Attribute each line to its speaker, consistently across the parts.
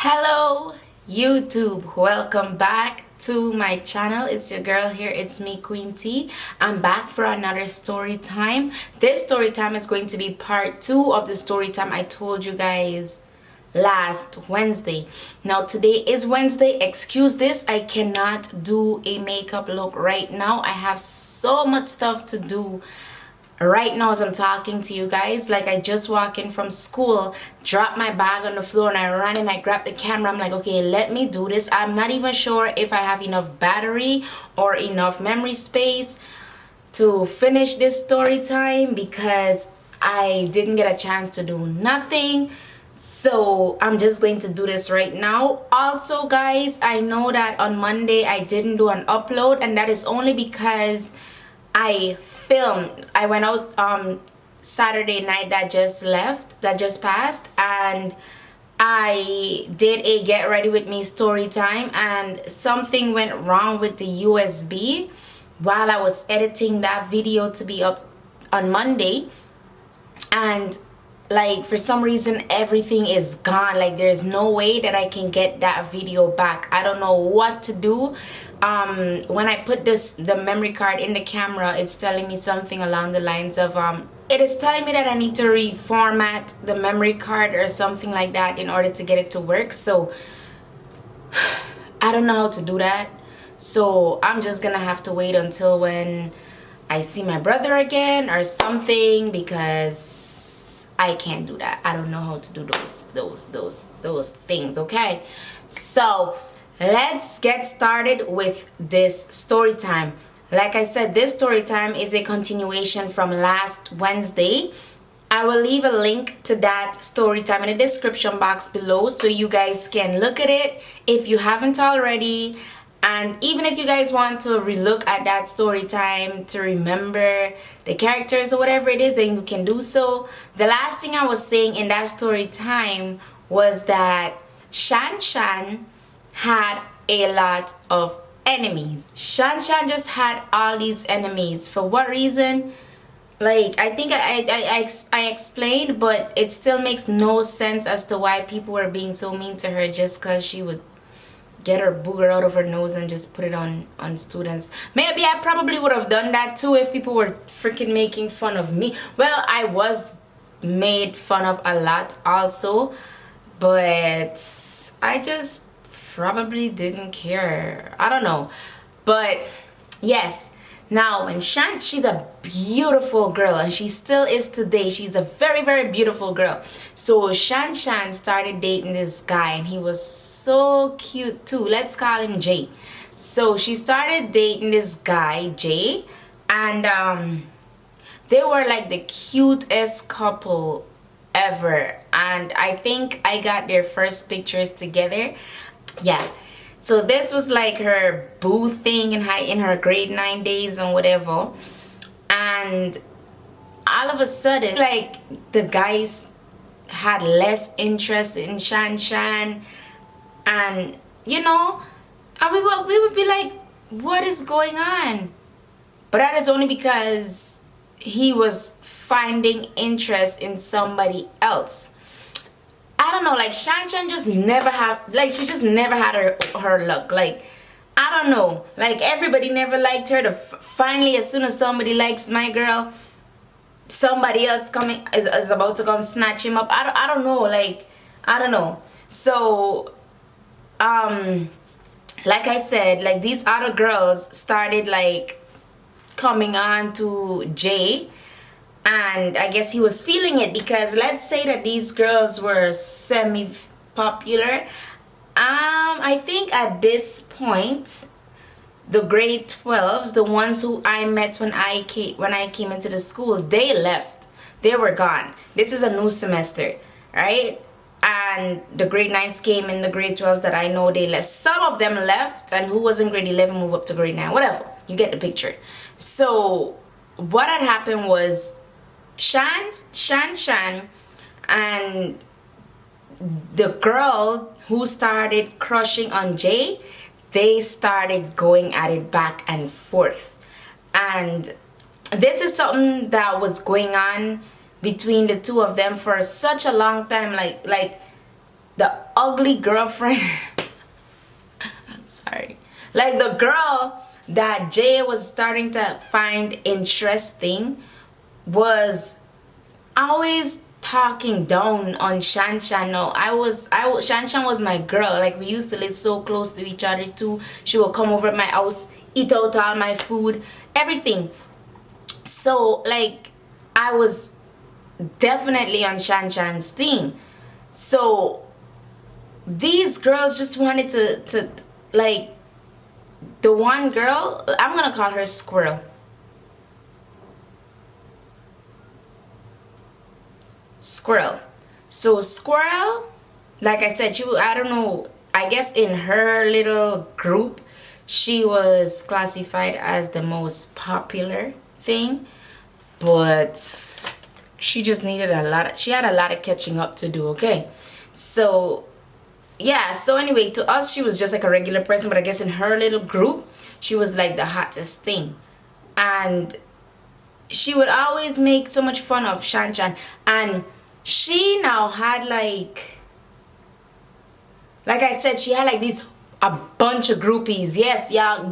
Speaker 1: Hello YouTube, welcome back to my channel. It's your girl here, it's me, Queen T. I'm back for another story time. This story time is going to be part 2 of the story time I told you guys last Wednesday. Now today is Wednesday. Excuse this, I cannot do a makeup look right now. I have so much stuff to do right now as I'm talking to you guys. Like, I just walked in from school, dropped my bag on the floor, and I ran and I grabbed the camera. I'm like, okay, let me do this. I'm not even sure if I have enough battery or enough memory space to finish this story time because I didn't get a chance to do nothing. So I'm just going to do this right now. Also guys, I know that on Monday I didn't do an upload, and that is only because I filmed. I went out Saturday night that just passed, and I did a get ready with me story time, and something went wrong with the USB while I was editing that video to be up on Monday. And like, for some reason everything is gone. Like, there's no way that I can get that video back. I don't know what to do. When I put the memory card in the camera, it's telling me something along the lines of it is telling me that I need to reformat the memory card or something like that in order to get it to work. So I don't know how to do that, so I'm just gonna have to wait until when I see my brother again or something, because I can't do that. I don't know how to do those things. Okay, so let's get started with this story time. Like I said, this story time is a continuation from last Wednesday. I will leave a link to that story time in the description box below so you guys can look at it if you haven't already. And even if you guys want to relook at that story time to remember the characters or whatever it is, then you can do so. The last thing I was saying in that story time was that Shan Shan had a lot of enemies. Shan Shan just had all these enemies. For what reason? Like, I think I explained, but it still makes no sense as to why people were being so mean to her just because she would get her booger out of her nose and just put it on students. Maybe I probably would have done that too if people were freaking making fun of me. Well, I was made fun of a lot also, but I just probably didn't care. I don't know. But yes, now when Shan, she's a beautiful girl, and she still is today. She's a very, very beautiful girl. So Shan Shan started dating this guy, and he was so cute too. Let's call him Jay. So she started dating this guy, Jay, and they were like the cutest couple ever. And I think I got their first pictures together. Yeah, so this was like her boo thing in her grade 9 days and whatever. And all of a sudden, like, the guys had less interest in Shan Shan, and you know, and we would be like, what is going on? But that is only because he was finding interest in somebody else. I don't know, like, Shan Shan just never have, like, she just never had her luck. Like, I don't know, like, everybody never liked her. Finally, as soon as somebody likes my girl, somebody else is about to come snatch him up. I don't know, like, I don't know. So like I said, like, these other girls started like coming on to Jay. And I guess he was feeling it, because let's say that these girls were semi-popular. I think at this point, the grade 12s, the ones who I met when I came into the school, they left. They were gone. This is a new semester, right? And the grade 9s came, and the grade 12s that I know, they left. Some of them left, and who was in grade 11 moved up to grade 9, whatever. You get the picture. So what had happened was, Shan and the girl who started crushing on Jay, they started going at it back and forth. And this is something that was going on between the two of them for such a long time. Like the ugly girlfriend. I'm sorry. Like the girl that Jay was starting to find interesting was always talking down on Shan Shan. No, Shan Shan was my girl. Like, we used to live so close to each other too. She would come over at my house, eat out all my food, everything. So like, I was definitely on Shan Shan's team. So these girls just wanted to like, the one girl, I'm gonna call her Squirrel. Squirrel. So Squirrel, like I said, I don't know, I guess in her little group she was classified as the most popular thing, but she just needed she had a lot of catching up to do. Okay, so yeah, so anyway, to us she was just like a regular person, but I guess in her little group she was like the hottest thing. And she would always make so much fun of Shan Shan, and she now had like I said, she had like a bunch of groupies. Yes, yeah.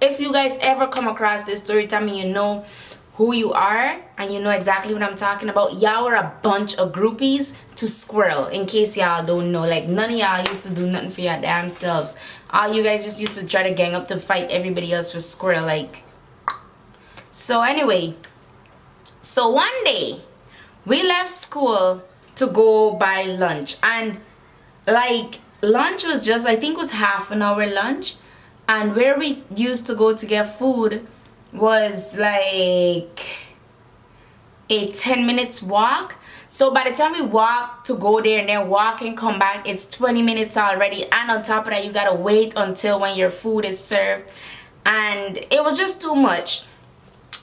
Speaker 1: If you guys ever come across this story time and you know who you are and you know exactly what I'm talking about, y'all were a bunch of groupies to Squirrel. In case y'all don't know, like, none of y'all used to do nothing for your damn selves. All you guys just used to try to gang up to fight everybody else for Squirrel. Like, so anyway, so one day we left school to go buy lunch, and like, lunch was just, I think, was half an hour lunch, and where we used to go to get food was like a 10 minutes walk. So by the time we walk to go there and then walk and come back, it's 20 minutes already, and on top of that you gotta wait until when your food is served, and it was just too much.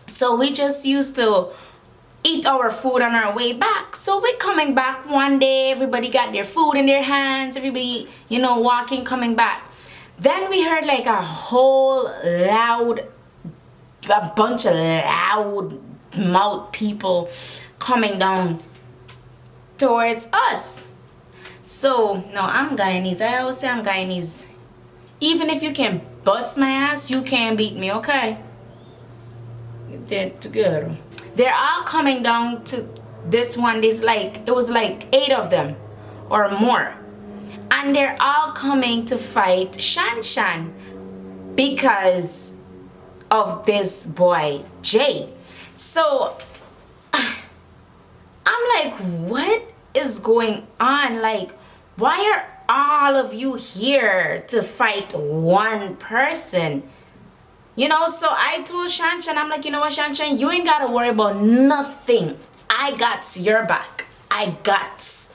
Speaker 1: So we just used to eat our food on our way back. So we're coming back one day, everybody got their food in their hands, everybody, you know, walking, coming back. Then we heard like a bunch of loud mouth people coming down towards us. So, no, I'm Guyanese. I always say I'm Guyanese. Even if you can bust my ass, you can't beat me, okay? Get together. They're all coming down to this one. There's like, it was like 8 of them or more, and they're all coming to fight Shan Shan because of this boy Jay. So I'm like, what is going on? Like, why are all of you here to fight one person? You know, so I told Shan Shan, I'm like, you know what, Shan Shan, you ain't gotta worry about nothing. I got your back. I got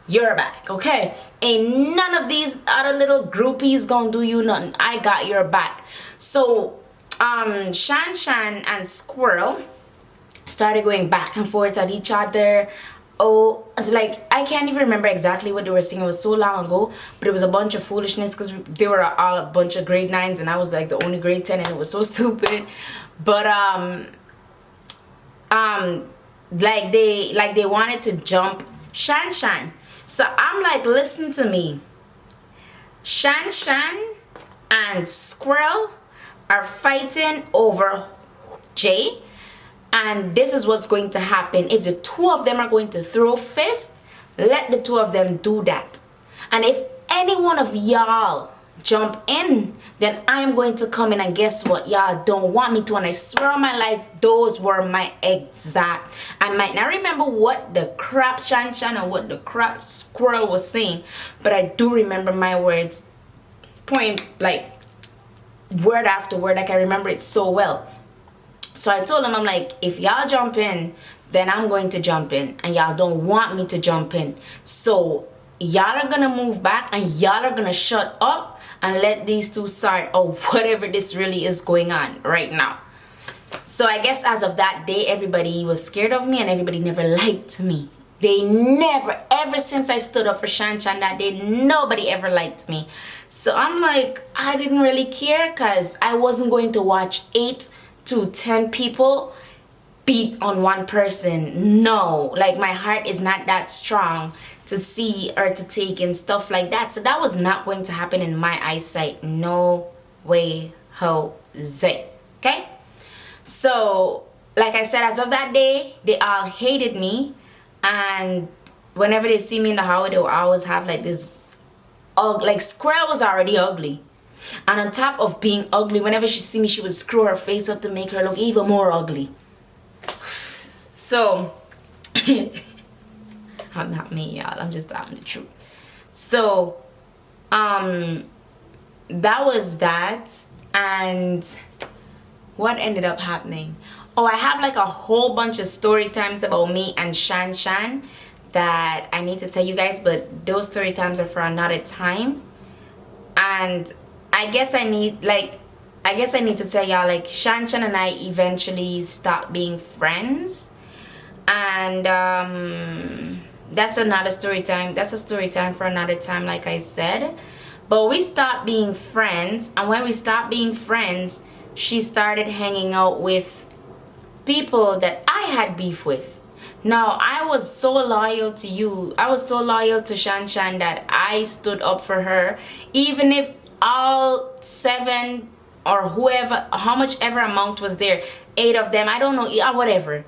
Speaker 1: your back, okay? Ain't none of these other little groupies gonna do you nothing. I got your back. So, Shan Shan and Squirrel started going back and forth at each other. Oh, like, I can't even remember exactly what they were saying. It was so long ago, but it was a bunch of foolishness because they were all a bunch of grade 9s and I was like the only grade 10, and it was so stupid. But like they wanted to jump Shan Shan. So I'm like, listen to me. Shan Shan and Squirrel are fighting over Jay. And this is what's going to happen. If the 2 of them are going to throw fists, let the 2 of them do that. And if any one of y'all jump in, then I'm going to come in, and guess what? Y'all don't want me to. And I swear on my life, those were my exact. I might not remember what the crap Shan Shan and what the crap Squirrel was saying, but I do remember my words, point, like, word after word. Like, I remember it so well. So I told him, I'm like, if y'all jump in, then I'm going to jump in, and y'all don't want me to jump in. So y'all are gonna move back, and y'all are gonna shut up and let these 2 start, or whatever this really is going on right now. So I guess as of that day, everybody was scared of me, and everybody never liked me. They never, ever since I stood up for Shan Shan that day, nobody ever liked me. So I'm like, I didn't really care, because I wasn't going to watch 8 to 10 people beat on one person. No, like my heart is not that strong to see or to take in stuff like that. So that was not going to happen in my eyesight. No way, Jose. Okay? So, like I said, as of that day, they all hated me. And whenever they see me in the hallway, they will always have like this, like Squirrel was already ugly. And on top of being ugly, whenever she see me, she would screw her face up to make her look even more ugly. So, I'm not me, y'all. I'm just telling the truth. So, that was that. And what ended up happening? Oh, I have like a whole bunch of story times about me and Shan Shan that I need to tell you guys, but those story times are for another time. And I guess I need to tell y'all, like, Shan Shan and I eventually stopped being friends. And that's another story time. That's a story time for another time, like I said. But we stopped being friends, and when we stopped being friends, she started hanging out with people that I had beef with. Now, I was so loyal to you. I was so loyal to Shan Shan that I stood up for her, even if all 7 or whoever, how much ever amount was there, 8 of them, I don't know, whatever.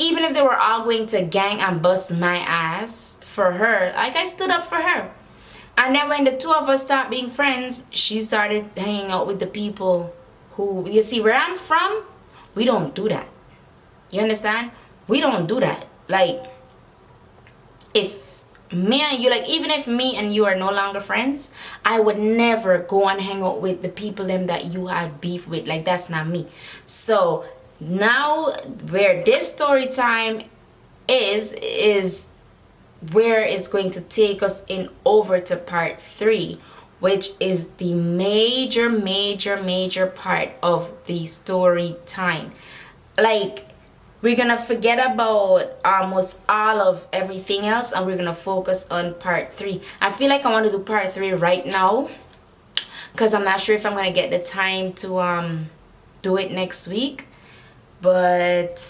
Speaker 1: Even if they were all going to gang and bust my ass for her, like, I stood up for her. And then when the two of us stopped being friends, she started hanging out with the people who, you see, where I'm from, we don't do that. You understand? We don't do that. Like, if me and you, like, even if me and you are no longer friends, I would never go and hang out with the people them that you had beef with. Like, that's not me. So now where this story time is where it's going to take us in over to part 3, which is the major part of the story time. Like, we're gonna forget about almost all of everything else, and we're gonna focus on part 3. I feel like I want to do part 3 right now, because I'm not sure if I'm gonna get the time to do it next week. But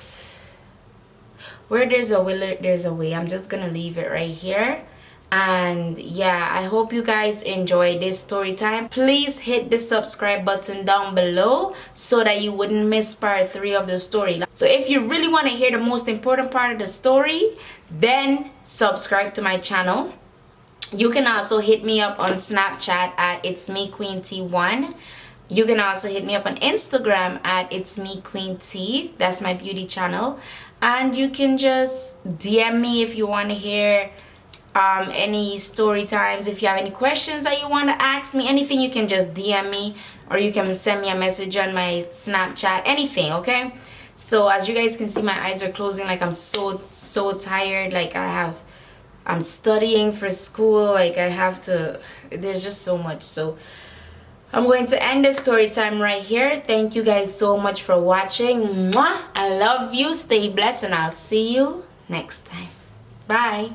Speaker 1: where there's a will, there's a way. I'm just gonna leave it right here. And yeah, I hope you guys enjoyed this story time. Please hit the subscribe button down below so that you wouldn't miss part 3 of the story. So if you really want to hear the most important part of the story, then subscribe to my channel. You can also hit me up on Snapchat at It's Me Queen T1. You can also hit me up on Instagram at It's Me Queen T. That's my beauty channel. And you can just DM me if you want to hear any story times. If you have any questions that you want to ask me, anything, you can just DM me, or you can send me a message on my Snapchat, anything, okay? So as you guys can see, my eyes are closing. Like, I'm so tired. Like, I'm studying for school. Like, I have to, there's just so much. So I'm going to end this story time right here. Thank you guys so much for watching. Mwah! I love you. Stay blessed, and I'll see you next time. Bye.